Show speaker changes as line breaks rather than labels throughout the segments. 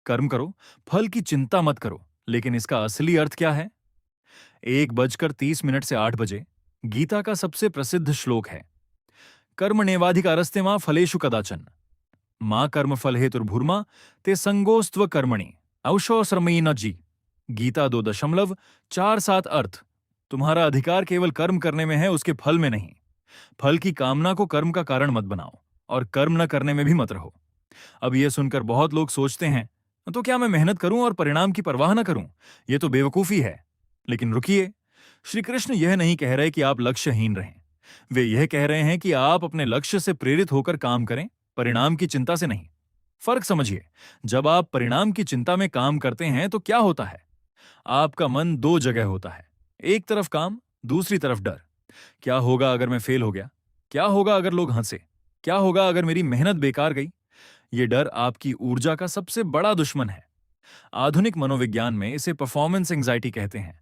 कर्म करो, फल की चिंता मत करो। लेकिन इसका असली अर्थ क्या है? 1:30 से 8 बजे गीता का सबसे प्रसिद्ध श्लोक है, कर्मण्येवाधिकारस्ते मां फलेषु कदाचन, मां कर्मफल हेतुर्भुर्मा ते संगोस्त्व कर्मणि औषोश्रमी न जी। गीता 2.47 अर्थ। तुम्हारा अधिकार केवल कर्म करने में है, उसके फल में नहीं। फल की कामना को कर्म का कारण मत बनाओ और कर्म न करने में भी मत रहो। अब यह सुनकर बहुत लोग सोचते हैं, तो क्या मैं मेहनत करूं और परिणाम की परवाह न करूं? यह तो बेवकूफी है। लेकिन रुकिए, श्री कृष्ण यह नहीं कह रहे कि आप लक्ष्यहीन रहें। वे यह कह रहे हैं कि आप अपने लक्ष्य से प्रेरित होकर काम करें, परिणाम की चिंता से नहीं। फर्क समझिए, जब आप परिणाम की चिंता में काम करते हैं तो क्या होता है? आपका मन दो जगह होता है, एक तरफ काम, दूसरी तरफ डर। क्या होगा अगर मैं फेल हो गया? क्या होगा अगर लोग हंसे? क्या होगा अगर मेरी मेहनत बेकार गई? ये डर आपकी ऊर्जा का सबसे बड़ा दुश्मन है। आधुनिक मनोविज्ञान में इसे परफॉर्मेंस एंजाइटी कहते हैं।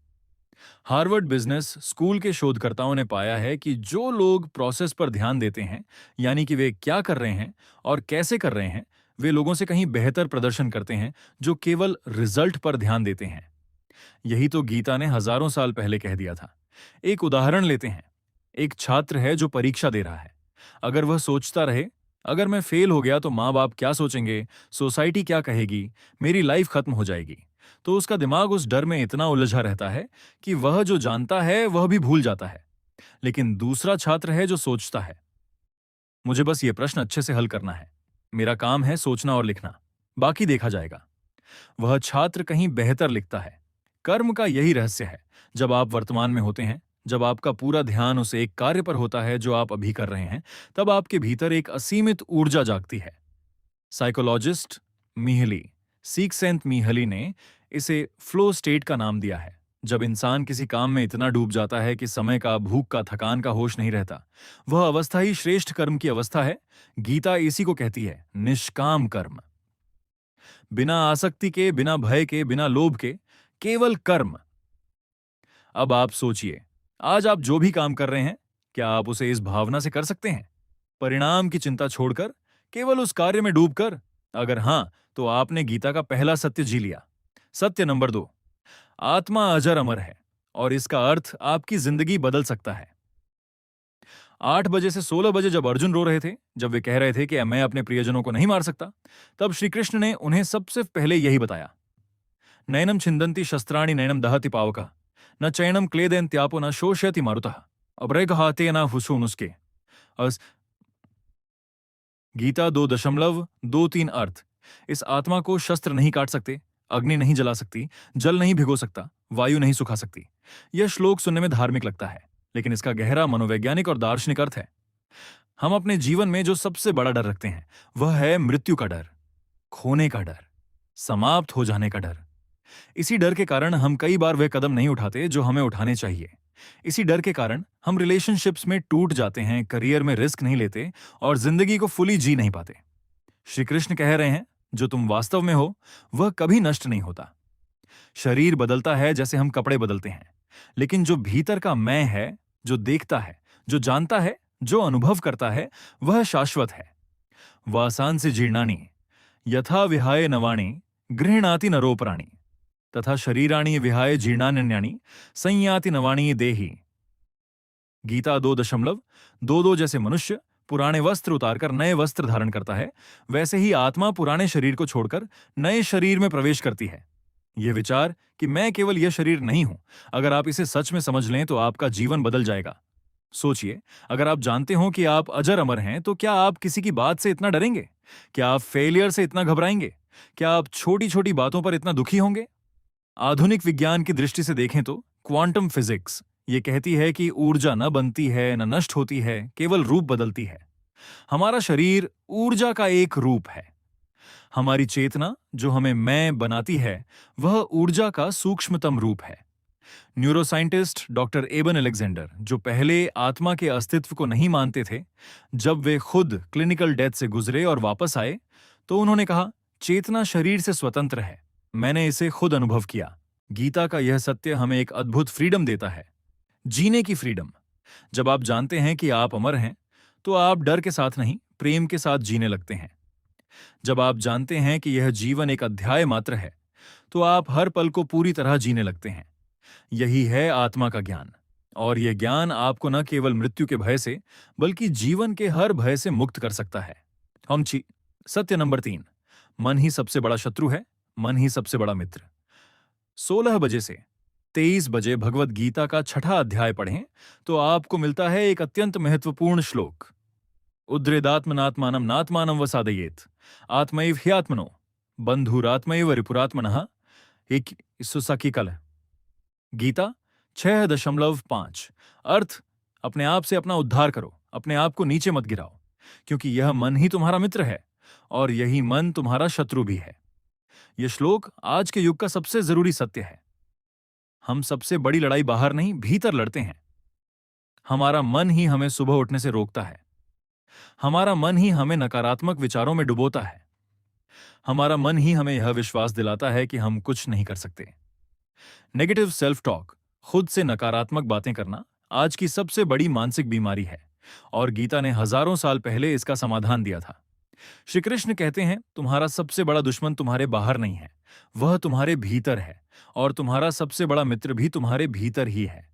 हार्वर्ड बिजनेस स्कूल के शोधकर्ताओं ने पाया है कि जो लोग प्रोसेस पर ध्यान देते हैं, यानी कि वे क्या कर रहे हैं और कैसे कर रहे हैं, वे लोगों से कहीं बेहतर प्रदर्शन करते हैं जो केवल रिजल्ट पर ध्यान देते हैं। यही तो गीता ने हजारों साल पहले कह दिया था। एक उदाहरण लेते हैं। एक छात्र है जो परीक्षा दे रहा है। अगर वह सोचता रहे, अगर मैं फेल हो गया तो माँ बाप क्या सोचेंगे, सोसाइटी क्या कहेगी, मेरी लाइफ खत्म हो जाएगी, तो उसका दिमाग उस डर में इतना उलझा रहता है कि वह जो जानता है वह भी भूल जाता है। लेकिन दूसरा छात्र है जो सोचता है, मुझे बस ये प्रश्न अच्छे से हल करना है, मेरा काम है सोचना और लिखना, बाकी देखा जाएगा। वह छात्र कहीं बेहतर लिखता है। कर्म का यही रहस्य है। जब आप वर्तमान में होते हैं, जब आपका पूरा ध्यान उस एक कार्य पर होता है जो आप अभी कर रहे हैं, तब आपके भीतर एक असीमित ऊर्जा जागती है। साइकोलॉजिस्ट मिहली, सीक्सेंट मिहली ने इसे फ्लो स्टेट का नाम दिया है। जब इंसान किसी काम में इतना डूब जाता है कि समय का, भूख का, थकान का होश नहीं रहता, वह अवस्था ही श्रेष्ठ कर्म की अवस्था है। गीता इसी को कहती है, निष्काम कर्म। बिना आसक्ति के, बिना भय के, बिना लोभ के, केवल कर्म। अब आप सोचिए, आज आप जो भी काम कर रहे हैं, क्या आप उसे इस भावना से कर सकते हैं? परिणाम की चिंता छोड़कर, केवल उस कार्य में डूबकर? अगर हां, तो आपने गीता का पहला सत्य जी लिया। सत्य नंबर 2, आत्मा अजर अमर है और इसका अर्थ आपकी जिंदगी बदल सकता है। 8 बजे से 16 बजे जब अर्जुन रो रहे थे, जब वे कह रहे थे कि मैं अपने प्रियजनों को नहीं मार सकता, तब श्री कृष्ण ने उन्हें सबसे पहले यही बताया, नैनम छिंदन्ति शस्त्राणि नैनम दहति पावका, न चैनम क्लेदयन्त्यापो न शोषयति मारुतः, अब्रेगहाते न हुसुनुस्के। अस गीता 2.23 अर्थ। इस आत्मा को शस्त्र नहीं काट सकते, अग्नि नहीं जला सकती, जल नहीं भिगो सकता, वायु नहीं सुखा सकती। यह श्लोक सुनने में धार्मिक लगता है, लेकिन इसका गहरा मनोवैज्ञानिक और दार्शनिक अर्थ है। हम अपने जीवन में जो सबसे बड़ा डर रखते हैं, वह है मृत्यु का डर, खोने का डर, समाप्त हो जाने का डर। इसी डर के कारण हम कई बार वे कदम नहीं उठाते जो हमें उठाने चाहिए। इसी डर के कारण हम रिलेशनशिप्स में टूट जाते हैं, करियर में रिस्क नहीं लेते और जिंदगी को फुली जी नहीं पाते। श्री कृष्ण कह रहे हैं, जो तुम वास्तव में हो वह कभी नष्ट नहीं होता। शरीर बदलता है जैसे हम कपड़े बदलते हैं, लेकिन जो भीतर का मैं है, जो देखता है, जो जानता है, जो अनुभव करता है, वह शाश्वत है। वासांसि जीर्णानि यथा विहाय नवाणि गृह्णाति नरोपराणि तथा शरीराणि विहाय जीर्णान्यानि संयाति नवाणि देहि। गीता 2.22 जैसे मनुष्य पुराने वस्त्र उतारकर नए वस्त्र धारण करता है, वैसे ही आत्मा पुराने शरीर को छोड़कर नए शरीर में प्रवेश करती है। यह विचार कि मैं केवल यह शरीर नहीं हूं, अगर आप इसे सच में समझ लें तो आपका जीवन बदल जाएगा। सोचिए, अगर आप जानते हो कि आप अजर अमर हैं, तो क्या आप किसी की बात से इतना डरेंगे? क्या आप फेलियर से इतना घबराएंगे? क्या आप छोटी छोटी बातों पर इतना दुखी होंगे? आधुनिक विज्ञान की दृष्टि से देखें तो क्वांटम फिजिक्स ये कहती है कि ऊर्जा न बनती है, न नष्ट होती है, केवल रूप बदलती है। हमारा शरीर ऊर्जा का एक रूप है। हमारी चेतना जो हमें मैं बनाती है, वह ऊर्जा का सूक्ष्मतम रूप है। न्यूरोसाइंटिस्ट डॉक्टर एबन अलेक्जेंडर, जो पहले आत्मा के अस्तित्व को नहीं मानते थे, जब वे खुद क्लिनिकल डेथ से गुजरे और वापस आए, तो उन्होंने कहा, चेतना शरीर से स्वतंत्र है। मैंने इसे खुद अनुभव किया। गीता का यह सत्य हमें एक अद्भुत फ्रीडम देता है, जीने की फ्रीडम। जब आप जानते हैं कि आप अमर हैं, तो आप डर के साथ नहीं, प्रेम के साथ जीने लगते हैं। जब आप जानते हैं कि यह जीवन एक अध्याय मात्र है, तो आप हर पल को पूरी तरह जीने लगते हैं। यही है आत्मा का ज्ञान। और यह ज्ञान आपको न केवल मृत्यु के भय से, बल्कि जीवन के हर भय से मुक्त कर सकता है। सत्य नंबर 3। मन ही सबसे बड़ा शत्रु है, मन ही सबसे बड़ा मित्र। 16 बजे से 23 बजे भगवत गीता का 6ठा अध्याय पढ़ें तो आपको मिलता है एक अत्यंत महत्वपूर्ण श्लोक। उद्रेदात्मनात्मानं नात्मानं वसादयेत, आत्मैव ह्यात्मनो बंधुरात्मैव रिपुरात्मनः। एक सुसाकी कल। गीता 6.5। अर्थ, अपने आप से अपना उद्धार करो, अपने आप को नीचे मत गिराओ, क्योंकि यह मन ही तुम्हारा मित्र है और यही मन तुम्हारा शत्रु भी है। यह श्लोक आज के युग का सबसे जरूरी सत्य है। हम सबसे बड़ी लड़ाई बाहर नहीं, भीतर लड़ते हैं। हमारा मन ही हमें सुबह उठने से रोकता है। हमारा मन ही हमें नकारात्मक विचारों में डुबोता है। हमारा मन ही हमें यह विश्वास दिलाता है कि हम कुछ नहीं कर सकते। नेगेटिव सेल्फ टॉक, खुद से नकारात्मक बातें करना, आज की सबसे बड़ी मानसिक बीमारी है और गीता ने हजारों साल पहले इसका समाधान दिया था। श्री कृष्ण कहते हैं, तुम्हारा सबसे बड़ा दुश्मन तुम्हारे बाहर नहीं है, वह तुम्हारे भीतर है, और तुम्हारा सबसे बड़ा मित्र भी तुम्हारे भीतर ही है।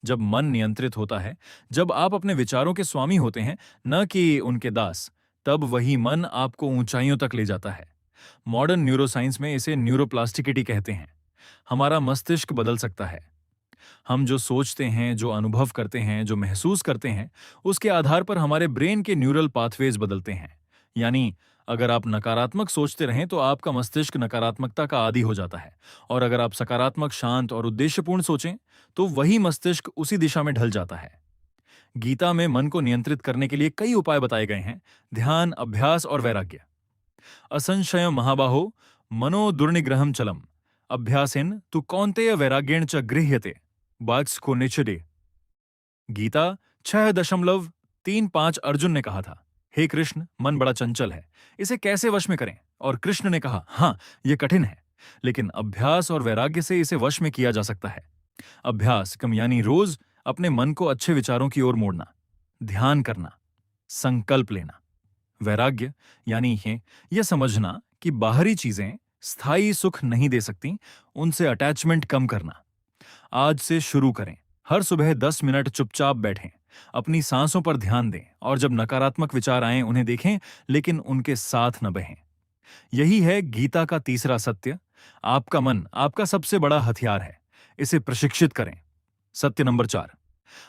जब मन नियंत्रित होता है, जब आप अपने विचारों के स्वामी होते हैं, न कि उनके दास, तब वही मन आपको ऊंचाइयों तक ले जाता है। मॉडर्न न्यूरोसाइंस में इसे न्यूरोप्लास्टिसिटी कहते हैं। हमारा मस्तिष्क बदल सकता है। हम जो सोचते हैं, जो अनुभव करते हैं, जो महसूस करते हैं, उसके आधार पर हमारे ब्रेन के न्यूरल पाथवेज बदलते हैं। यानी अगर आप नकारात्मक सोचते रहें तो आपका मस्तिष्क नकारात्मकता का आदी हो जाता है, और अगर आप सकारात्मक, शांत और उद्देश्यपूर्ण सोचें तो वही मस्तिष्क उसी दिशा में ढल जाता है। गीता में मन को नियंत्रित करने के लिए कई उपाय बताए गए हैं: ध्यान, अभ्यास और वैराग्य। असंशय महाबाहो मनो दुर्निग्रहम चलम, अभ्यासेन तु कौन्तेय वैराग्येण च गृह्यते, बाक्स को निचरे। गीता 6.35 अर्जुन ने कहा था, हे कृष्ण, मन बड़ा चंचल है, इसे कैसे वश में करें? और कृष्ण ने कहा, हाँ, यह कठिन है, लेकिन अभ्यास और वैराग्य से इसे वश में किया जा सकता है। अभ्यास कम यानी रोज अपने मन को अच्छे विचारों की ओर मोड़ना, ध्यान करना, संकल्प लेना। वैराग्य यानी यह समझना कि बाहरी चीजें स्थायी सुख नहीं दे सकती, उनसे अटैचमेंट कम करना। आज से शुरू करें, हर सुबह 10 मिनट चुपचाप बैठें, अपनी सांसों पर ध्यान दें, और जब नकारात्मक विचार आएं उन्हें देखें, लेकिन उनके साथ न बहें। यही है गीता का तीसरा सत्य। आपका मन आपका सबसे बड़ा हथियार है, इसे प्रशिक्षित करें। सत्य नंबर 4।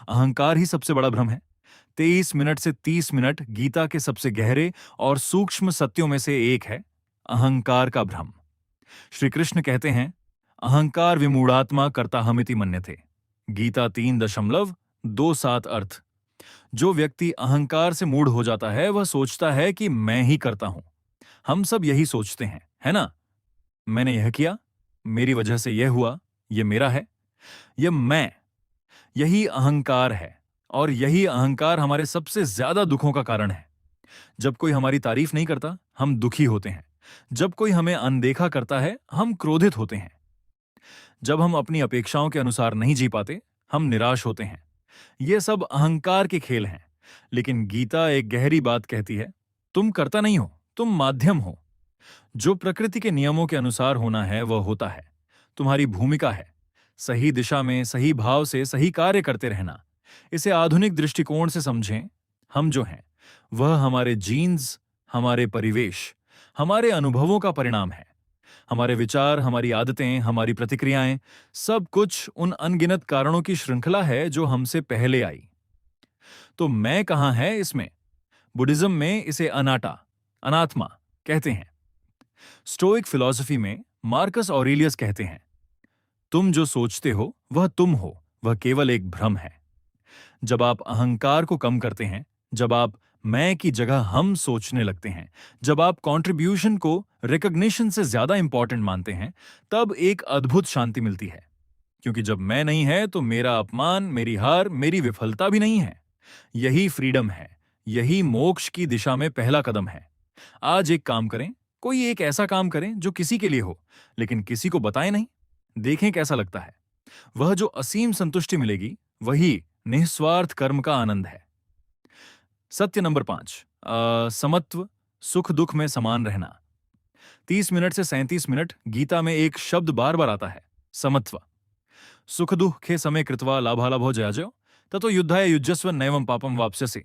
अहंकार ही सबसे बड़ा भ्रम है। 23 मिनट से 30 मिनट गीता के सबसे गहरे और सूक्ष्म सत्यों में से एक है अहंकार का भ्रम। श्री कृष्ण कहते हैं, अहंकार विमूढ़ात्मा कर्ताहमिति मन्यते। गीता 3.27 अर्थ। जो व्यक्ति अहंकार से मूढ़ हो जाता है वह सोचता है कि मैं ही करता हूं। हम सब यही सोचते हैं, है ना? मैंने यह किया, मेरी वजह से यह हुआ, यह मेरा है, यह मैं। यही अहंकार है, और यही अहंकार हमारे सबसे ज्यादा दुखों का कारण है। जब कोई हमारी तारीफ नहीं करता, हम दुखी होते हैं। जब कोई हमें अनदेखा करता है, हम क्रोधित होते हैं। जब हम अपनी अपेक्षाओं के अनुसार नहीं जी पाते, हम निराश होते हैं। ये सब अहंकार के खेल हैं। लेकिन गीता एक गहरी बात कहती है, तुम कर्ता नहीं हो, तुम माध्यम हो। जो प्रकृति के नियमों के अनुसार होना है वह होता है। तुम्हारी भूमिका है सही दिशा में, सही भाव से सही कार्य करते रहना। इसे आधुनिक दृष्टिकोण से समझें। हम जो हैं वह हमारे जीन्स, हमारे परिवेश, हमारे अनुभवों का परिणाम है। हमारे विचार, हमारी आदतें, हमारी प्रतिक्रियाएं, सब कुछ उन अनगिनत कारणों की श्रृंखला है जो हमसे पहले आई। तो मैं कहां है इसमें? बुद्धिज्म में इसे अनाटा, अनात्मा कहते हैं। स्टोइक फिलॉसफी में मार्कस ऑरेलियस कहते हैं, तुम जो सोचते हो वह तुम हो, वह केवल एक भ्रम है। जब आप अहंकार को कम करते हैं, जब आप मैं की जगह हम सोचने लगते हैं, जब आप कंट्रीब्यूशन को रिकॉग्निशन से ज्यादा इंपॉर्टेंट मानते हैं, तब एक अद्भुत शांति मिलती है। क्योंकि जब मैं नहीं है तो मेरा अपमान, मेरी हार, मेरी विफलता भी नहीं है। यही फ्रीडम है, यही मोक्ष की दिशा में पहला कदम है। आज एक काम करें, कोई एक ऐसा काम करें जो किसी के लिए हो, लेकिन किसी को बताएं नहीं। देखें कैसा लगता है। वह जो असीम संतुष्टि मिलेगी, वही निस्वार्थ कर्म का आनंद है। सत्य नंबर 5। समत्व, सुख दुख में समान रहना। 30 मिनट से 37 मिनट गीता में एक शब्द बार बार आता है, समत्व। सुख दुखे समे कृत्वा लाभालाभो जयाजयो ततो युद्धाय युज्यस्व नैवं पापम वाप्स्यसि।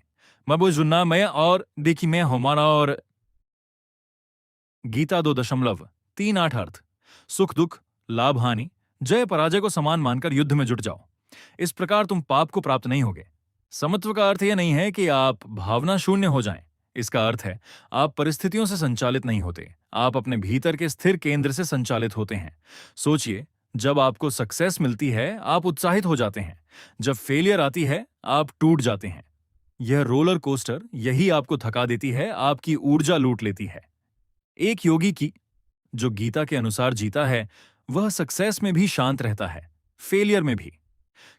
मैं और देखी मैं होमाना और गीता 2.38 अर्थ। सुख दुख लाभ हानि जय पराजय को समान मानकर युद्ध में जुट जाओ। इस प्रकार तुम पाप को प्राप्त नहीं होगे। समत्व का अर्थ यह नहीं है कि आप भावना शून्य हो जाएं। इसका अर्थ है आप परिस्थितियों से संचालित नहीं होते, आप अपने भीतर के स्थिर केंद्र से संचालित होते हैं। सोचिए, जब आपको सक्सेस मिलती है आप उत्साहित हो जाते हैं, जब फेलियर आती है आप टूट जाते हैं। यह रोलर कोस्टर यही आपको थका देती है, आपकी ऊर्जा लूट लेती है। एक योगी की जो गीता के अनुसार जीता है वह सक्सेस में भी शांत रहता है, फेलियर में भी,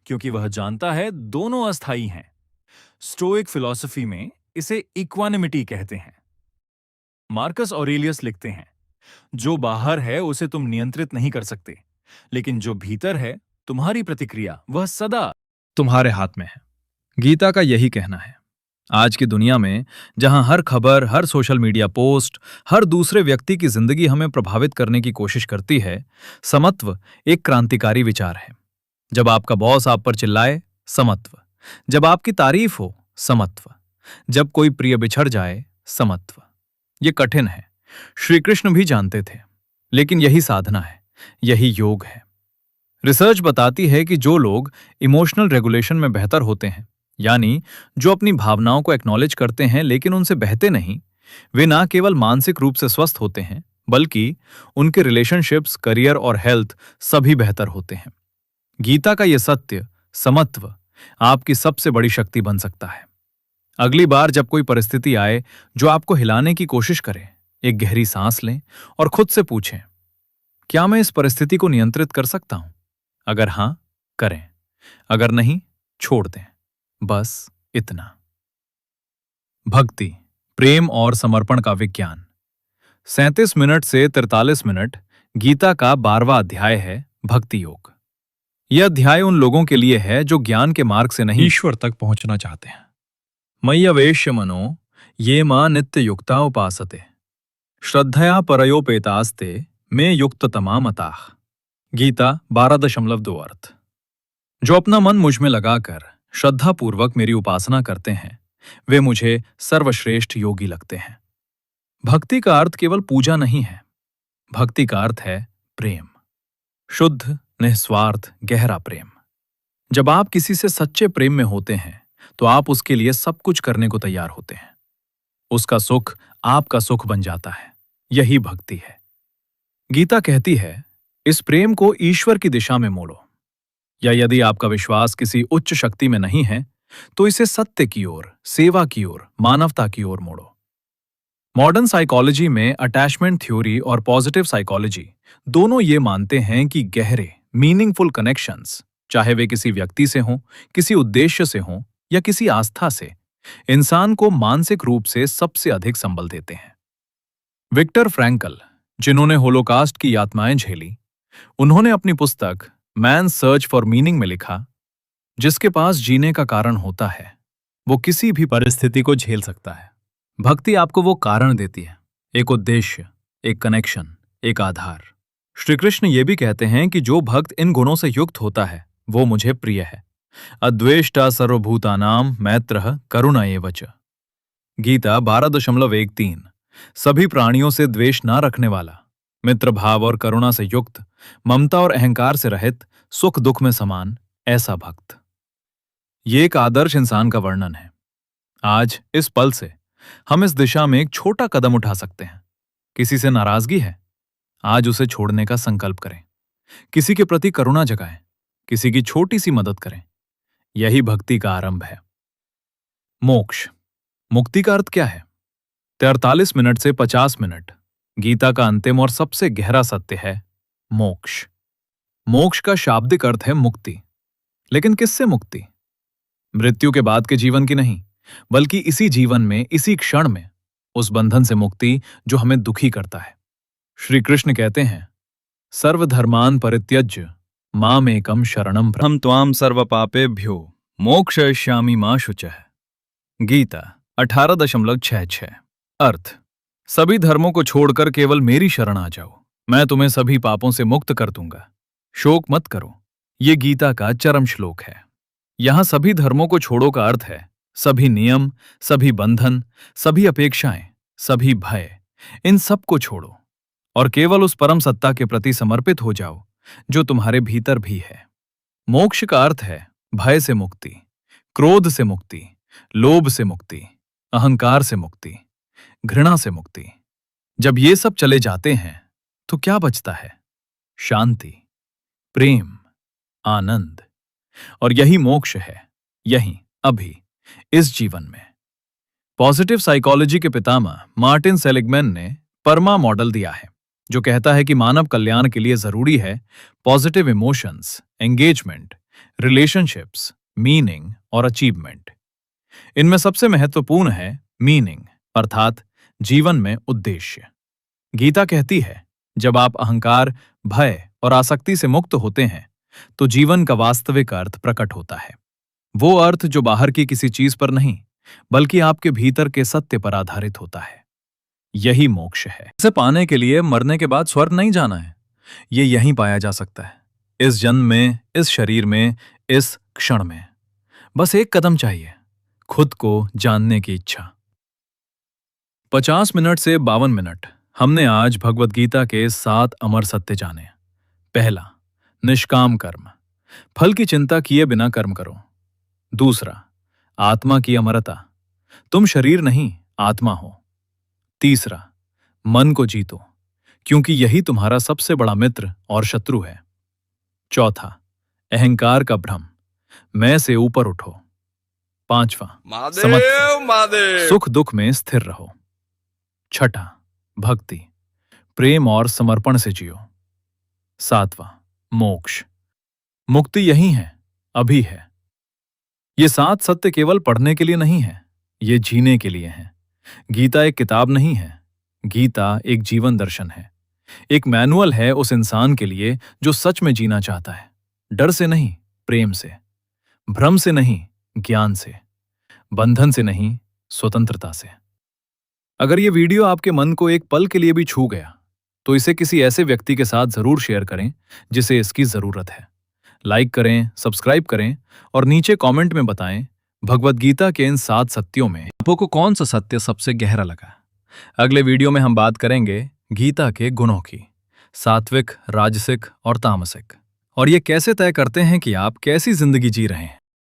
क्योंकि वह जानता है दोनों अस्थायी हैं। स्टोइक फिलॉसफी में इसे इक्वानिमिटी कहते हैं। मार्कस ऑरेलियस लिखते हैं, जो बाहर है उसे तुम नियंत्रित नहीं कर सकते, लेकिन जो भीतर है तुम्हारी प्रतिक्रिया वह सदा
तुम्हारे हाथ में है। गीता का यही कहना है। आज की दुनिया में जहां हर खबर, हर सोशल मीडिया पोस्ट, हर दूसरे व्यक्ति की जिंदगी हमें प्रभावित करने की कोशिश करती है, समत्व एक क्रांतिकारी विचार है। जब आपका बॉस आप पर चिल्लाए, समत्व। जब आपकी तारीफ हो, समत्व। जब कोई प्रिय बिछड़ जाए, समत्व। ये कठिन है, श्री कृष्ण भी जानते थे, लेकिन यही साधना है, यही योग है। रिसर्च बताती है कि जो लोग इमोशनल रेगुलेशन में बेहतर होते हैं, यानी जो अपनी भावनाओं को एक्नॉलेज करते हैं लेकिन उनसे बहते नहीं, वे ना केवल मानसिक रूप से स्वस्थ होते हैं, बल्कि उनके रिलेशनशिप्स, करियर और हेल्थ सभी बेहतर होते हैं। गीता का यह सत्य, समत्व, आपकी सबसे बड़ी शक्ति बन सकता है। अगली बार जब कोई परिस्थिति आए जो आपको हिलाने की कोशिश करे, एक गहरी सांस लें और खुद से पूछें, क्या मैं इस परिस्थिति को नियंत्रित कर सकता हूं? अगर हां, करें। अगर नहीं, छोड़ दें। बस इतना। भक्ति, प्रेम और समर्पण का विज्ञान। 37 मिनट से 43 मिनट गीता का 12वां अध्याय है, भक्ति योग। यह अध्याय उन लोगों के लिए है जो ज्ञान के मार्ग से नहीं ईश्वर तक पहुंचना चाहते हैं। मय्यवेश्य मनो ये मां नित्य युक्ता उपासते श्रद्धया परयोपेतास्ते में युक्ततमा मताः। गीता 12.2 अर्थ। जो अपना मन मुझ में लगाकर श्रद्धापूर्वक मेरी उपासना करते हैं, वे मुझे सर्वश्रेष्ठ योगी लगते हैं। भक्ति का अर्थ केवल पूजा नहीं है, भक्ति का अर्थ है प्रेम, शुद्ध, निस्वार्थ, गहरा प्रेम। जब आप किसी से सच्चे प्रेम में होते हैं तो आप उसके लिए सब कुछ करने को तैयार होते हैं। उसका सुख आपका सुख बन जाता है। यही भक्ति है। गीता कहती है, इस प्रेम को ईश्वर की दिशा में मोड़ो, या यदि आपका विश्वास किसी उच्च शक्ति में नहीं है तो इसे सत्य की ओर, सेवा की ओर, मानवता की ओर मोड़ो। मॉडर्न साइकोलॉजी में अटैचमेंट थ्योरी और पॉजिटिव साइकोलॉजी दोनों ये मानते हैं कि गहरे, मीनिंगफुल कनेक्शंस, चाहे वे किसी व्यक्ति से हों, किसी उद्देश्य से हों या किसी आस्था से, इंसान को मानसिक रूप से सबसे अधिक संबल देते हैं। विक्टर फ्रैंकल, जिन्होंने होलोकास्ट की यातनाएं झेली, उन्होंने अपनी पुस्तक मैन सर्च फॉर मीनिंग में लिखा, जिसके पास जीने का कारण होता है वो किसी भी परिस्थिति को झेल सकता है। भक्ति आपको वो कारण देती है, एक उद्देश्य, एक कनेक्शन, एक आधार। श्री कृष्ण ये भी कहते हैं कि जो भक्त इन गुणों से युक्त होता है वो मुझे प्रिय है। अद्वेष्टा सर्वभूतानां मैत्रः करुणा एव च। गीता 12.13। सभी प्राणियों से द्वेष ना रखने वाला, मित्र भाव और करुणा से युक्त, ममता और अहंकार से रहित, सुख दुख में समान, ऐसा भक्त। ये एक आदर्श इंसान का वर्णन है। आज इस पल से हम इस दिशा में एक छोटा कदम उठा सकते हैं। किसी से नाराजगी है, आज उसे छोड़ने का संकल्प करें। किसी के प्रति करुणा जगाएं, किसी की छोटी सी मदद करें। यही भक्ति का आरंभ है। मोक्ष, मुक्ति का अर्थ क्या है? 43 मिनट से 50 मिनट गीता का अंतिम और सबसे गहरा सत्य है मोक्ष। मोक्ष का शाब्दिक अर्थ है मुक्ति। लेकिन किससे मुक्ति? मृत्यु के बाद के जीवन की नहीं, बल्कि इसी जीवन में, इसी क्षण में, उस बंधन से मुक्ति जो हमें दुखी करता है। श्री कृष्ण कहते हैं, सर्वधर्मान परित्यज्य मामेकम शरणम हम त्वाम सर्वपापेभ्यो मोक्षयिष्यामि मा शुचः। गीता 18.66 अर्थ। सभी धर्मों को छोड़कर केवल मेरी शरण आ जाओ, मैं तुम्हें सभी पापों से मुक्त कर दूंगा। शोक मत करो। ये गीता का चरम श्लोक है। यहां सभी धर्मों को छोड़ो का अर्थ है सभी नियम, सभी बंधन, सभी अपेक्षाएं, सभी भय, इन सब को छोड़ो और केवल उस परम सत्ता के प्रति समर्पित हो जाओ जो तुम्हारे भीतर भी है। मोक्ष का अर्थ है भय से मुक्ति, क्रोध से मुक्ति, लोभ से मुक्ति, अहंकार से मुक्ति, घृणा से मुक्ति। जब ये सब चले जाते हैं तो क्या बचता है? शांति, प्रेम, आनंद। और यही मोक्ष है, यही, अभी, इस जीवन में। पॉजिटिव साइकोलॉजी के पितामह मार्टिन सेलिगमैन ने परमा मॉडल दिया है, जो कहता है कि मानव कल्याण के लिए जरूरी है positive emotions, engagement, relationships, meaning और अचीवमेंट। इनमें सबसे महत्वपूर्ण है मीनिंग, अर्थात जीवन में उद्देश्य। गीता कहती है, जब आप अहंकार, भय और आसक्ति से मुक्त होते हैं तो जीवन का वास्तविक अर्थ प्रकट होता है। वो अर्थ जो बाहर की किसी चीज पर नहीं, बल्कि आपके भीतर के सत्य पर आधारित होता है। यही मोक्ष है। इसे पाने के लिए मरने के बाद स्वर्ग नहीं जाना है, ये यहीं पाया जा सकता है, इस जन्म में, इस शरीर में, इस क्षण में। बस एक कदम चाहिए, खुद को जानने की इच्छा। 50 मिनट से 52 मिनट हमने आज भगवत गीता के 7 अमर सत्य जाने। पहला, निष्काम कर्म, फल की चिंता किए बिना कर्म करो। दूसरा, आत्मा की अमरता, तुम शरीर नहीं आत्मा हो। तीसरा, मन को जीतो, क्योंकि यही तुम्हारा सबसे बड़ा मित्र और शत्रु है। चौथा, अहंकार का भ्रम, मैं से ऊपर उठो। पांचवा, समत्व, सुख दुख में स्थिर रहो। छठा, भक्ति, प्रेम और समर्पण से जियो। सातवां, मोक्ष, मुक्ति यही है, अभी है। ये 7 सत्य केवल पढ़ने के लिए नहीं है, ये जीने के लिए हैं। गीता एक किताब नहीं है, गीता एक जीवन दर्शन है, एक मैनुअल है उस इंसान के लिए जो सच में जीना चाहता है, डर से नहीं, प्रेम से, भ्रम से नहीं, ज्ञान से, बंधन से नहीं, स्वतंत्रता से। अगर ये वीडियो आपके मन को एक पल के लिए भी छू गया तो इसे किसी ऐसे व्यक्ति के साथ जरूर शेयर करें जिसे इसकी जरूरत है। लाइक करें, सब्सक्राइब करें और नीचे कमेंट में बताएं भगवत गीता के इन 7 सत्यों में आपको कौन सा सत्य सबसे गहरा लगा। अगले वीडियो में हम बात करेंगे गीता के गुणों की, सात्विक, राजसिक और तामसिक, और ये कैसे तय करते हैं कि आप कैसी जिंदगी जी रहे हैं।